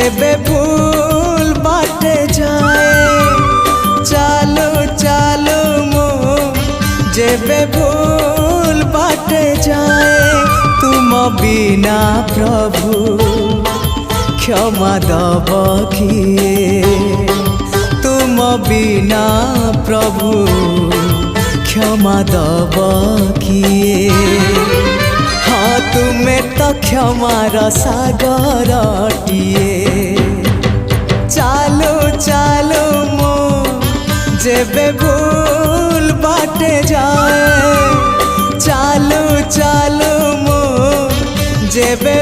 जेबे भूल बाटे जाए चालो चालो मो जेबे भूल बाटे जाए तुम बिना प्रभु क्षमा दब किए तुम बिना प्रभु क्षमा दब किए हाँ तुम्हें तो क्षमार सागरटिए चालो चालो मो जेबे भूल बाटे जाए चालो चालो मो जेबे